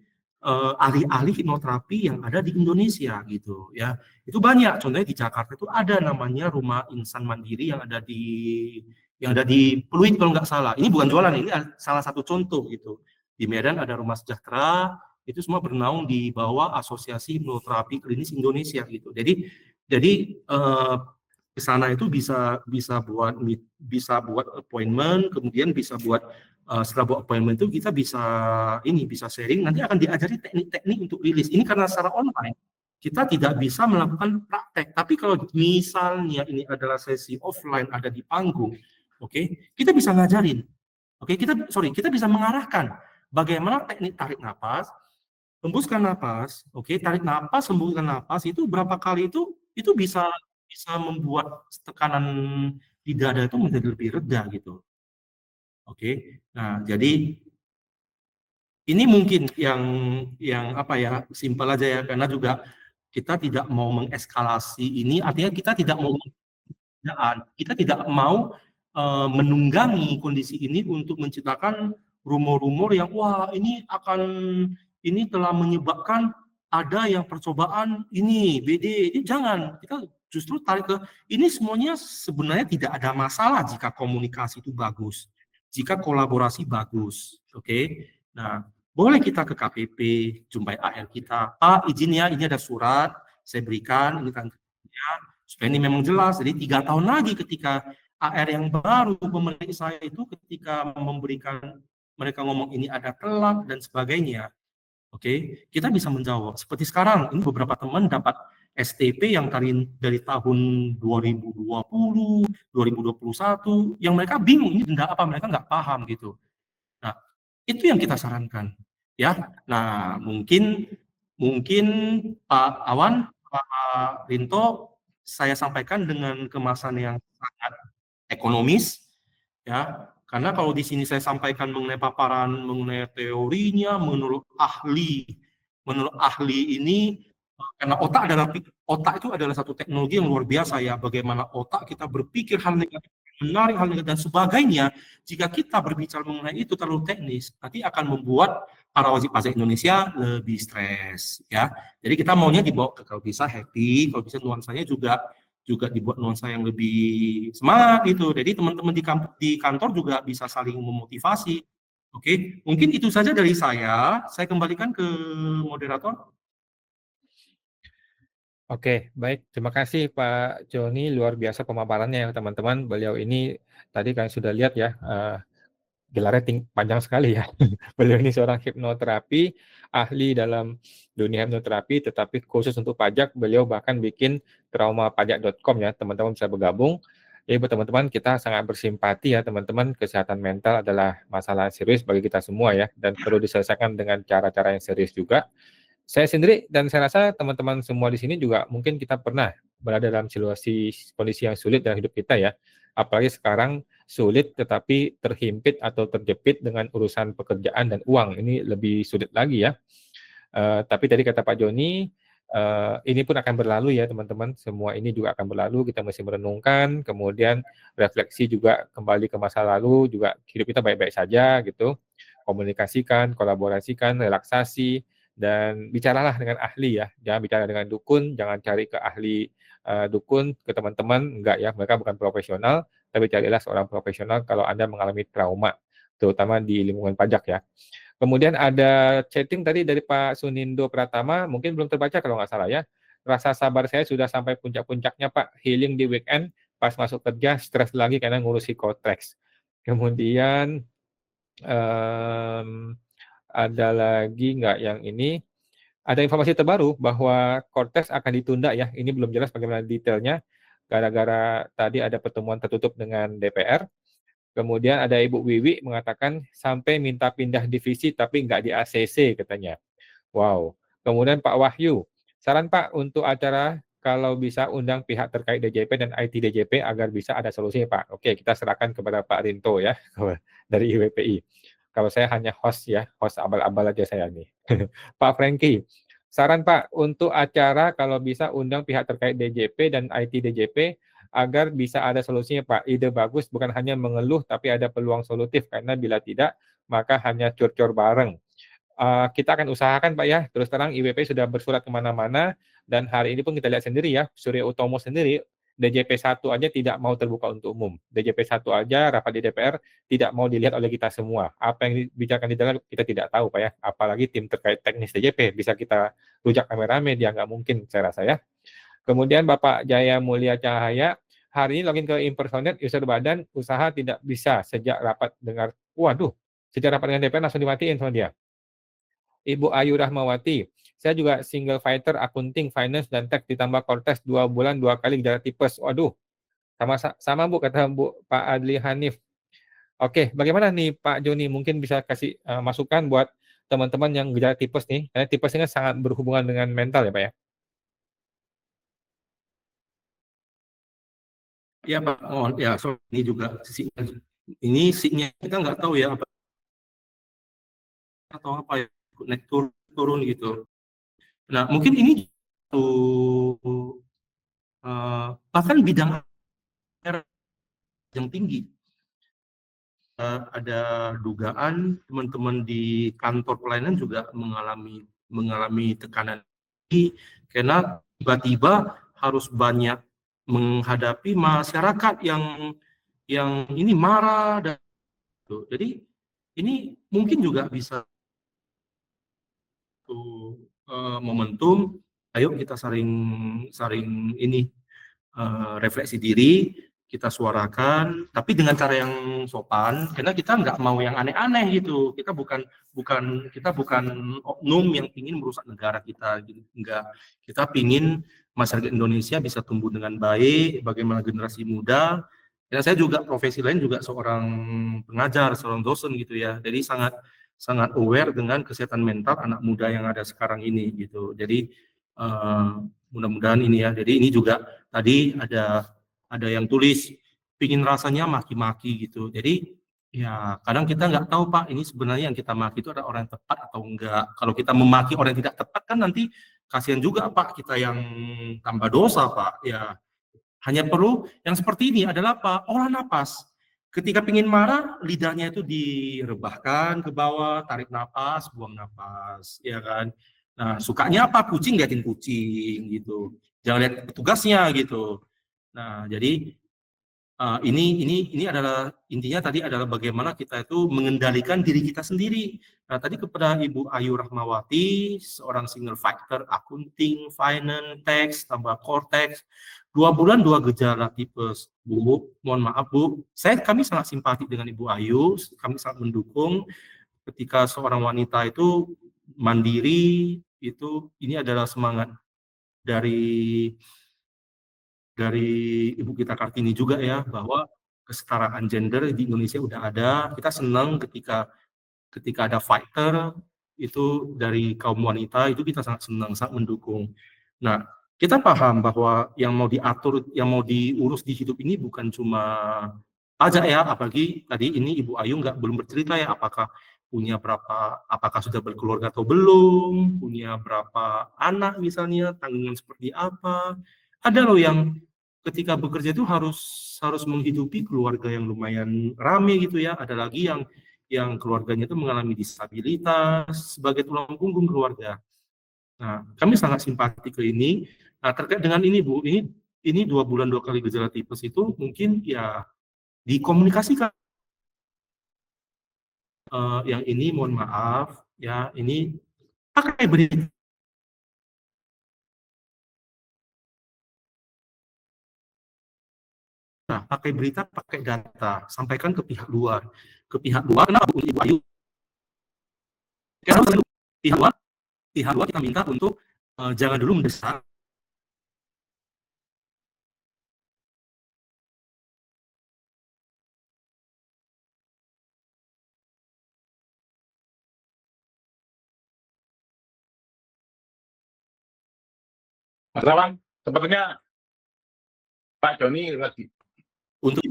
Speaker 3: ahli-ahli hipnoterapi yang ada di Indonesia gitu ya. Itu banyak. Contohnya di Jakarta itu ada namanya Rumah Insan Mandiri yang ada di Pluit kalau nggak salah. Ini bukan jualan, ini salah satu contoh gitu. Di Medan ada Rumah Sejahtera, itu semua bernaung di bawah Asosiasi Hipnoterapi Klinis Indonesia gitu. Jadi ke sana itu bisa buat appointment, kemudian bisa buat setelah buat appointment itu kita bisa sharing, nanti akan diajari teknik-teknik untuk rilis. Ini karena secara online kita tidak bisa melakukan praktek. Tapi kalau misalnya ini adalah sesi offline ada di panggung, oke, kita bisa ngajarin. Oke, kita bisa mengarahkan bagaimana teknik tarik nafas, hembuskan nafas, oke, tarik nafas, hembuskan nafas itu berapa kali itu bisa membuat tekanan di dada itu menjadi lebih reda gitu. Oke. Nah, jadi ini mungkin yang apa ya, simpel aja ya, karena juga kita tidak mau mengeskalasi ini, artinya kita tidak mau menunggangi kondisi ini untuk menciptakan rumor-rumor yang wah ini telah menyebabkan ada yang percobaan ini BD. Ini jangan, kita justru tarik ke ini semuanya sebenarnya tidak ada masalah jika komunikasi itu bagus, jika kolaborasi bagus. Oke. Nah, boleh kita ke KPP, jumpai AR kita, Pak izin ya, ini ada surat saya berikan, ini tandanya supaya ini memang jelas. Jadi 3 tahun lagi ketika AR yang baru pemilik saya itu ketika memberikan, mereka ngomong ini ada telat dan sebagainya, oke, kita bisa menjawab. Seperti sekarang, ini beberapa teman dapat STP yang dari tahun 2020, 2021, yang mereka bingung ini denda apa, mereka nggak paham gitu. Nah, itu yang kita sarankan, ya. Nah, mungkin Pak Awan, Pak Rinto, saya sampaikan dengan kemasan yang sangat ekonomis, ya. Karena kalau di sini saya sampaikan mengenai paparan, mengenai teorinya, menurut ahli ini, karena otak itu adalah satu teknologi yang luar biasa ya. Bagaimana otak kita berpikir hal negatif, menarik hal negatif dan sebagainya. Jika kita berbicara mengenai itu terlalu teknis, nanti akan membuat para wajib pajak Indonesia lebih stres, ya. Jadi kita maunya dibawa ke, kalau bisa happy, kalau bisa nuansanya juga dibuat nuansa yang lebih semangat gitu. Jadi teman-teman di kantor juga bisa saling memotivasi. Oke, mungkin itu saja dari saya. Saya kembalikan ke moderator.
Speaker 1: Oke, baik. Terima kasih Pak Joni, luar biasa pemaparannya ya teman-teman. Beliau ini tadi kan sudah lihat ya, gelarnya panjang sekali ya. Beliau ini seorang hipnoterapi, ahli dalam dunia hipnoterapi, tetapi khusus untuk pajak, beliau bahkan bikin traumapajak.com ya, teman-teman bisa bergabung. Jadi buat teman-teman, kita sangat bersimpati ya teman-teman, kesehatan mental adalah masalah serius bagi kita semua ya, dan perlu diselesaikan dengan cara-cara yang serius juga. Saya sendiri dan saya rasa teman-teman semua di sini juga mungkin kita pernah berada dalam situasi kondisi yang sulit dalam hidup kita ya. Apalagi sekarang sulit tetapi terhimpit atau terjepit dengan urusan pekerjaan dan uang. Ini lebih sulit lagi ya. Tapi tadi kata Pak Joni, ini pun akan berlalu ya teman-teman. Semua ini juga akan berlalu. Kita mesti merenungkan, kemudian refleksi juga kembali ke masa lalu. Juga hidup kita baik-baik saja gitu. Komunikasikan, kolaborasikan, relaksasi, dan bicaralah dengan ahli ya. Jangan bicara dengan dukun, jangan cari ke ahli dukun, ke teman-teman, enggak ya, mereka bukan profesional, tapi carilah seorang profesional kalau Anda mengalami trauma, terutama di lingkungan pajak ya. Kemudian ada chatting tadi dari Pak Sunindo Pratama, mungkin belum terbaca kalau nggak salah ya. Rasa sabar saya sudah sampai puncak-puncaknya Pak, healing di weekend, pas masuk kerja, stres lagi karena ngurusi konteks. Kemudian ada lagi nggak yang ini? Ada informasi terbaru bahwa Cortex akan ditunda ya. Ini belum jelas bagaimana detailnya. Gara-gara tadi ada pertemuan tertutup dengan DPR. Kemudian ada Ibu Wiwi mengatakan sampai minta pindah divisi tapi nggak di ACC katanya. Wow. Kemudian Pak Wahyu, saran Pak untuk acara kalau bisa undang pihak terkait DJP dan IT DJP agar bisa ada solusinya Pak. Oke, kita serahkan kepada Pak Rinto ya dari IWPI. Kalau saya hanya host ya, host abal-abal aja saya nih. Pak Franky, saran Pak untuk acara kalau bisa undang pihak terkait DJP dan IT DJP agar bisa ada solusinya Pak. Ide bagus bukan hanya mengeluh tapi ada peluang solutif karena bila tidak maka hanya cur-cur bareng. kita akan usahakan Pak ya, terus terang IWP sudah bersurat kemana-mana, dan hari ini pun kita lihat sendiri ya, Surya Utomo sendiri, DJP 1 aja tidak mau terbuka untuk umum. DJP 1 aja rapat di DPR tidak mau dilihat oleh kita semua. Apa yang dibicarakan di dalam kita tidak tahu Pak ya, apalagi tim terkait teknis DJP bisa kita rujak rame-rame, dia nggak mungkin saya rasa ya. Kemudian Bapak Jaya Mulia Cahaya, hari ini login ke Impersonet, user badan, usaha tidak bisa sejak rapat dengar, waduh, sejak rapat dengan DPR langsung dimatiin sama dia. Ibu Ayu Rahmawati, saya juga single fighter, akunting, finance, dan tech ditambah kortes 2 bulan 2 kali gejala tipes. Waduh, sama Bu, kata Bu Pak Adli Hanif. Oke, bagaimana nih Pak Joni? Mungkin bisa kasih masukan buat teman-teman yang gejala tipes nih, karena tipes ini sangat berhubungan dengan mental ya Pak ya.
Speaker 3: Ya Pak, ya so ini juga sinyal kita nggak tahu ya apa atau apa ya, naik turun gitu. Nah mungkin ini bahkan bidang yang tinggi. Ada dugaan teman-teman di kantor pelayanan juga mengalami tekanan tinggi karena tiba-tiba harus banyak menghadapi masyarakat yang ini marah dan gitu. Jadi ini mungkin juga bisa momentum. Ayo kita saring ini refleksi diri, kita suarakan, tapi dengan cara yang sopan, karena kita nggak mau yang aneh-aneh gitu. Kita bukan oknum yang ingin merusak negara kita, gitu. Enggak. Kita ingin masyarakat Indonesia bisa tumbuh dengan baik, bagaimana generasi muda. Dan saya juga profesi lain juga seorang pengajar, seorang dosen gitu ya. Jadi sangat aware dengan kesehatan mental anak muda yang ada sekarang ini gitu. Jadi mudah-mudahan ini ya. Jadi ini juga tadi ada yang tulis pingin rasanya maki-maki gitu. Jadi ya kadang kita nggak tahu Pak, ini sebenarnya yang kita maki itu ada orang yang tepat atau enggak. Kalau kita memaki orang yang tidak tepat kan nanti kasihan juga Pak, kita yang tambah dosa Pak. Ya hanya perlu yang seperti ini adalah apa? Olah napas. Ketika ingin marah, lidahnya itu direbahkan ke bawah, tarik napas, buang napas, ya kan? Nah, sukanya apa? Kucing liatin kucing gitu. Jangan lihat petugasnya gitu. Nah, jadi ini adalah intinya tadi adalah bagaimana kita itu mengendalikan diri kita sendiri. Nah, tadi kepada Ibu Ayu Rahmawati, seorang single factor, akunting, finance, tax, tambah cortex, 2 bulan 2 gejala tipes. Bu, mohon maaf Bu, kami sangat simpati dengan Ibu Ayu, kami sangat mendukung ketika seorang wanita itu mandiri, itu ini adalah semangat dari Ibu kita Kartini juga ya, bahwa kesetaraan gender di Indonesia udah ada. Kita senang ketika ada fighter itu dari kaum wanita, itu kita sangat senang, sangat mendukung. Nah, kita paham bahwa yang mau diatur, yang mau diurus di hidup ini bukan cuma pajak ya, apalagi tadi ini Ibu Ayu belum bercerita ya, apakah sudah berkeluarga atau belum, punya berapa anak misalnya, tanggungan seperti apa. Ada loh yang ketika bekerja itu harus menghidupi keluarga yang lumayan rame gitu ya. Ada lagi yang keluarganya itu mengalami disabilitas sebagai tulang punggung keluarga. Nah, kami sangat simpati ke ini. Nah, terkait dengan ini Bu, ini 2 bulan 2 kali gejala tipes itu mungkin ya dikomunikasikan. Yang ini mohon maaf ya, ini pakai berita. Nah, pakai berita, pakai data, sampaikan ke pihak luar. Ke pihak luar, kenapa Bu Ibu Ayu? Karena pihak luar kita minta untuk jangan dulu mendesak.
Speaker 2: Mas Rawan, sepertinya Pak Joni lagi.
Speaker 3: Untuk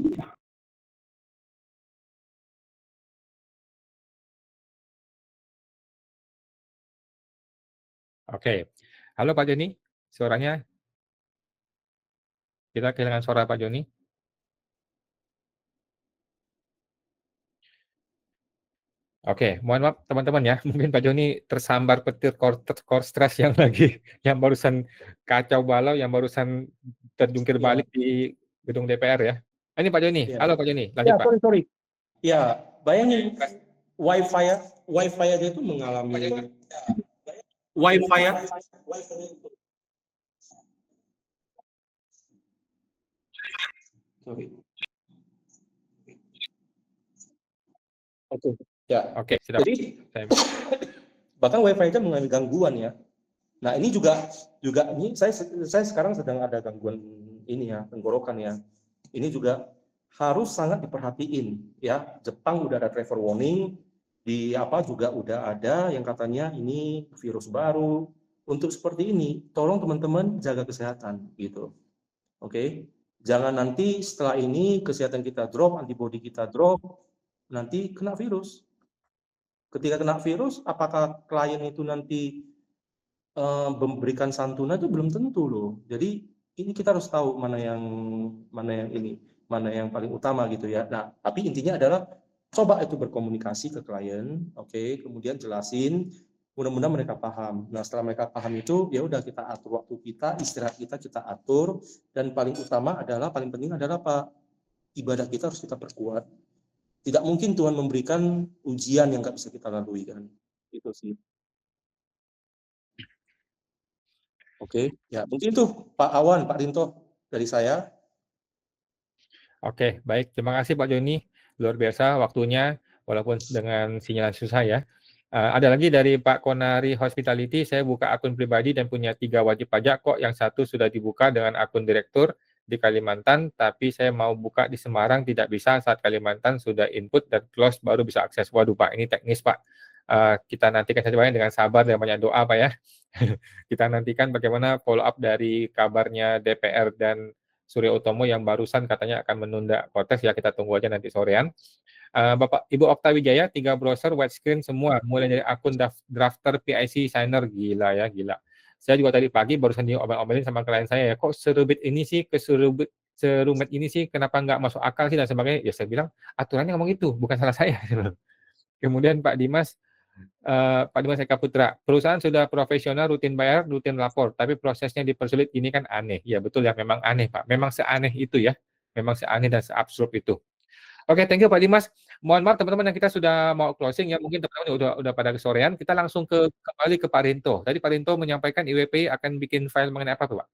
Speaker 1: Oke. Halo Pak Joni, suaranya? Kita kehilangan suara Pak Joni. Oke, mohon maaf teman-teman ya, mungkin Pak Joni tersambar petir korstres yang yang barusan kacau balau, yang barusan terjungkir
Speaker 3: Ya.
Speaker 1: balik di gedung DPR ya. Ini Pak Joni,
Speaker 3: Ya.
Speaker 1: halo Pak Joni, lanjut Pak.
Speaker 3: Sorry. Ya, bayangin wifi aja itu mengalami wifi ya. Sorry. Oke. Ya.
Speaker 1: Oke, sudah.
Speaker 3: Jadi bahkan wifi aja mengalami gangguan ya. Nah ini juga ini saya sekarang sedang ada gangguan ini ya, tenggorokan ya. Ini juga harus sangat diperhatiin ya. Jepang udah ada travel warning, di juga udah ada yang katanya ini virus baru. Untuk seperti ini, tolong teman-teman jaga kesehatan gitu. Oke. Jangan nanti setelah ini kesehatan kita drop, antibody kita drop, nanti kena virus. Ketika kena virus, apakah klien itu nanti memberikan santunan itu belum tentu loh. Jadi ini kita harus tahu mana yang paling utama gitu ya. Nah, tapi intinya adalah coba itu berkomunikasi ke klien, oke, kemudian jelasin, mudah-mudahan mereka paham. Nah, setelah mereka paham itu, ya udah kita atur waktu kita, istirahat kita atur, dan paling penting adalah Pak, ibadah kita harus kita perkuat. Tidak mungkin Tuhan memberikan ujian yang nggak bisa kita lalui kan. Itu sih. Oke, ya mungkin itu Pak Awan, Pak Rinto dari saya.
Speaker 1: Oke, baik. Terima kasih Pak Joni. Luar biasa waktunya, walaupun dengan sinyal susah ya. Ada lagi dari Pak Konari Hospitality, saya buka akun pribadi dan punya 3 wajib pajak kok. Yang satu sudah dibuka dengan akun direktur di Kalimantan, tapi saya mau buka di Semarang tidak bisa saat Kalimantan sudah input dan close baru bisa akses. Waduh Pak, ini teknis Pak. Kita nantikan saja dengan sabar dan banyak doa Pak ya. Kita nantikan bagaimana follow up dari kabarnya DPR dan Surya Utomo yang barusan katanya akan menunda kontes ya, kita tunggu aja nanti sorean. Bapak Ibu Okta Wijaya, 3 browser widescreen semua, mulai dari akun drafter PIC signer, gila ya, gila. Saya juga tadi pagi barusan diomel-omelin sama klien saya ya, kok serumit ini sih, serumit ini sih, kenapa nggak masuk akal sih dan sebagainya. Ya saya bilang aturannya ngomong itu, bukan salah saya. Kemudian Pak Dimas Eka Putra, perusahaan sudah profesional, rutin bayar, rutin lapor, tapi prosesnya dipersulit, ini kan aneh. Ya betul ya, memang aneh Pak, memang seaneh itu ya, memang seaneh dan seabsurd itu. Oke, thank you Pak Dimas. Mohon maaf teman-teman yang kita sudah mau closing ya, mungkin teman-teman udah pada kesorean, kita langsung kembali ke Pak Rinto. Tadi Pak Rinto menyampaikan IWPI akan bikin file mengenai apa tuh Pak?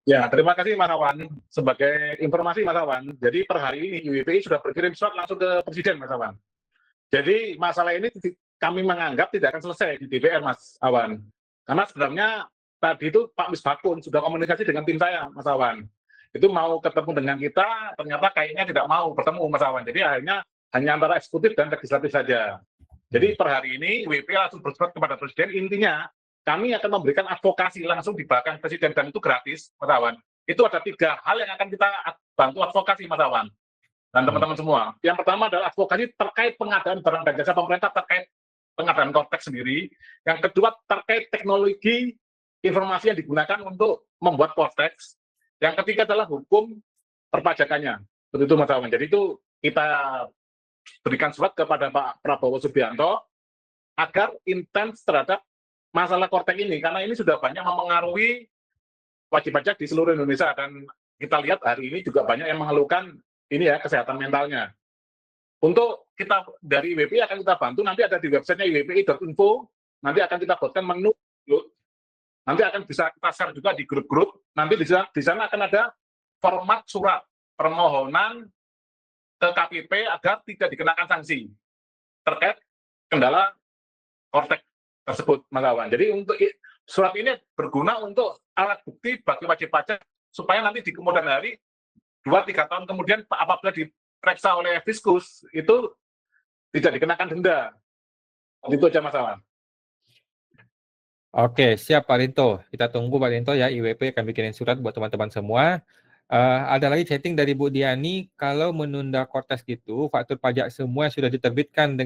Speaker 2: Ya, terima kasih Mas Awan. Sebagai informasi Mas Awan, jadi per hari ini IWPI sudah berkirim surat langsung ke Presiden Mas Awan. Jadi masalah ini kami menganggap tidak akan selesai di DPR Mas Awan. Karena sebenarnya tadi itu Pak Misbakun sudah komunikasi dengan tim saya Mas Awan. Itu mau ketemu dengan kita, ternyata kayaknya tidak mau bertemu Mas Awan. Jadi akhirnya hanya antara eksekutif dan legislatif saja. Jadi per hari ini IWPI langsung bersurat kepada Presiden, intinya kami akan memberikan advokasi langsung di belakang Presiden dan itu gratis, Mas Awan. Itu ada 3 hal yang akan kita bantu advokasi, Mas Awan. Dan teman-teman semua. Yang pertama adalah advokasi terkait pengadaan barang dan jasa pemerintah terkait pengadaan konteks sendiri. Yang kedua terkait teknologi informasi yang digunakan untuk membuat konteks. Yang ketiga adalah hukum perpajakannya. Begitu Mas Awan. Jadi itu kita berikan surat kepada Pak Prabowo Subianto agar intens terhadap masalah kortek ini, karena ini sudah banyak mempengaruhi wajib pajak di seluruh Indonesia, dan kita lihat hari ini juga banyak yang mengeluhkan ini ya, kesehatan mentalnya. Untuk kita dari IWPI akan kita bantu, nanti ada di websitenya iwpi.info, nanti akan kita buatkan menu, nanti akan bisa kita share juga di grup-grup, nanti di sana akan ada format surat permohonan ke KPP agar tidak dikenakan sanksi terkait kendala kortek tersebut, Mas Awan. Jadi untuk surat ini berguna untuk alat bukti bagi wajib pajak supaya nanti di kemudian hari 2-3 tahun kemudian apabila diperiksa oleh Fiskus itu tidak dikenakan denda. Itu aja Mas Awan.
Speaker 1: Oke, siap Pak Rinto. Kita tunggu Pak Rinto ya, IWP akan bikinin surat buat teman-teman semua. Ada lagi chatting dari Bu Diani, kalau menunda kortes gitu, faktur pajak semua sudah diterbitkan,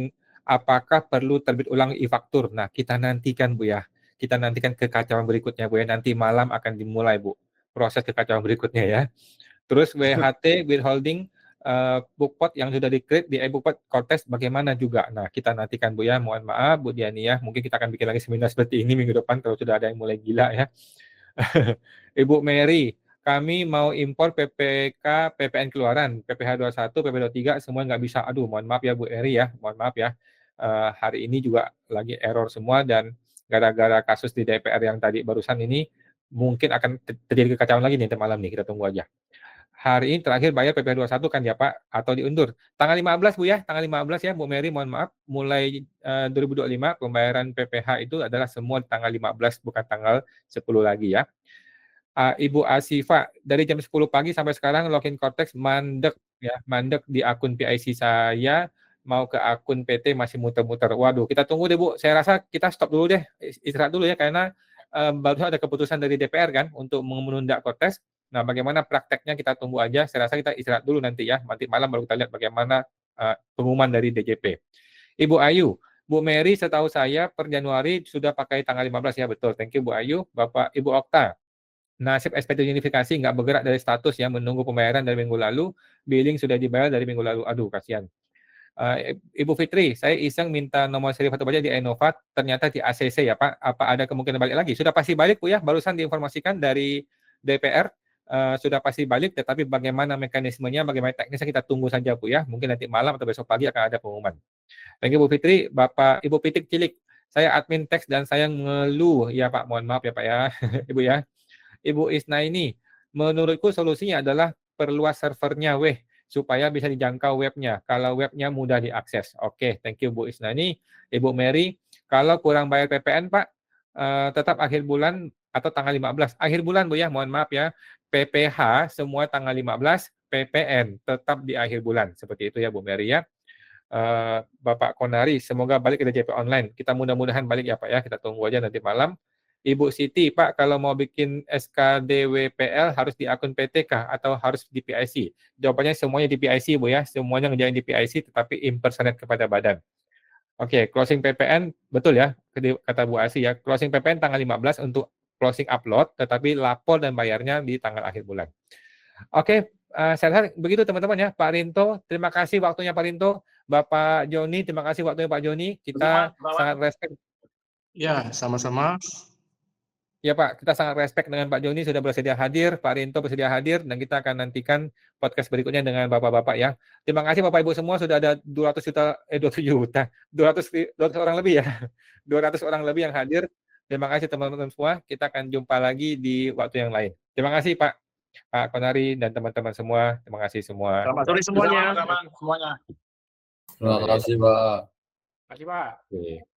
Speaker 1: apakah perlu terbit ulang e-faktur? Nah, kita nantikan Bu ya. Kita nantikan kekacauan berikutnya Bu ya. Nanti malam akan dimulai Bu, proses kekacauan berikutnya ya. Terus WHT withholding bookpot yang sudah di-create di e-bookpot Cortex bagaimana juga. Nah, kita nantikan Bu ya. Mohon maaf Bu Diani ya. Mungkin kita akan bikin lagi seminar seperti ini minggu depan kalau sudah ada yang mulai gila ya. Ibu Mary, kami mau impor PPK, PPN keluaran, PPh 21, PP 23 semua nggak bisa. Aduh, mohon maaf ya Bu Eri ya. Mohon maaf ya. Hari ini juga lagi error semua dan gara-gara kasus di DPR yang tadi barusan ini mungkin akan terjadi kekacauan lagi nih malam nih. Kita tunggu aja. Hari ini terakhir bayar PPh 21 kan ya Pak, atau diundur. Tanggal 15 Bu ya, tanggal 15 ya Bu Mary, mohon maaf. Mulai 2025 pembayaran PPh itu adalah semua tanggal 15 bukan tanggal 10 lagi ya. Ibu Asifa, dari jam 10 pagi sampai sekarang login Cortex mandek ya, mandek di akun PIC saya, mau ke akun PT masih muter-muter. Waduh, kita tunggu deh Bu. Saya rasa kita stop dulu deh, istirahat dulu ya karena baru ada keputusan dari DPR kan untuk menunda Cortex. Nah, bagaimana prakteknya kita tunggu aja. Saya rasa kita istirahat dulu nanti ya. Nanti malam baru kita lihat bagaimana pengumuman dari DJP. Ibu Ayu, Bu Mary setahu saya per Januari sudah pakai tanggal 15 ya, betul. Thank you Bu Ayu. Bapak Ibu Okta, nasib SPT unifikasi nggak bergerak dari status ya, menunggu pembayaran dari minggu lalu, billing sudah dibayar dari minggu lalu. Aduh, kasihan. Ibu Fitri, saya iseng minta nomor seri foto pajak di Innovat, ternyata di ACC ya Pak. Apa ada kemungkinan balik lagi? Sudah pasti balik Bu ya, barusan diinformasikan dari DPR, sudah pasti balik, tetapi bagaimana mekanismenya, bagaimana teknisnya kita tunggu saja Bu ya. Mungkin nanti malam atau besok pagi akan ada pengumuman. Thank you Bu Fitri. Bapak Ibu Pitik Cilik, saya admin teks dan saya ngeluh. Ya Pak, mohon maaf ya Pak ya, Ibu ya. Ibu Isna ini, menurutku solusinya adalah perluas servernya weh, supaya bisa dijangkau webnya. Kalau webnya mudah diakses. Oke, thank you Bu Isna ini. Ibu Mary, kalau kurang bayar PPN Pak, tetap akhir bulan atau tanggal 15. Akhir bulan Bu ya, mohon maaf ya. PPh semua tanggal 15, PPN tetap di akhir bulan. Seperti itu ya Bu Mary ya. Bapak Konari, semoga balik ke DJP online. Kita mudah-mudahan balik ya Pak ya, kita tunggu aja nanti malam. Ibu Siti, Pak, kalau mau bikin SKDWPL harus di akun PT kah atau harus di PIC? Jawabannya semuanya di PIC, Bu ya. Semuanya ngerjain di PIC, tetapi impersonate kepada badan. Oke, closing PPN, betul ya, kata Bu Asi ya. Closing PPN tanggal 15 untuk closing upload, tetapi lapor dan bayarnya di tanggal akhir bulan. Oke, saya rasa begitu teman-teman ya. Pak Rinto, terima kasih waktunya Pak Rinto. Bapak Joni, terima kasih waktunya Pak Joni. Kita sangat respect.
Speaker 3: Ya, sama-sama.
Speaker 1: Ya Pak, kita sangat respect dengan Pak Joni sudah bersedia hadir, Pak Rinto bersedia hadir, dan kita akan nantikan podcast berikutnya dengan Bapak-Bapak ya. Terima kasih Bapak Ibu semua, sudah ada 200 orang lebih ya. 200 orang lebih yang hadir. Terima kasih teman-teman semua, kita akan jumpa lagi di waktu yang lain. Terima kasih Pak Konari dan teman-teman semua. Terima kasih semua.
Speaker 3: Selamat sore semuanya.
Speaker 2: Semuanya.
Speaker 5: Terima kasih, Pak.
Speaker 1: Terima kasih Pak. Oke.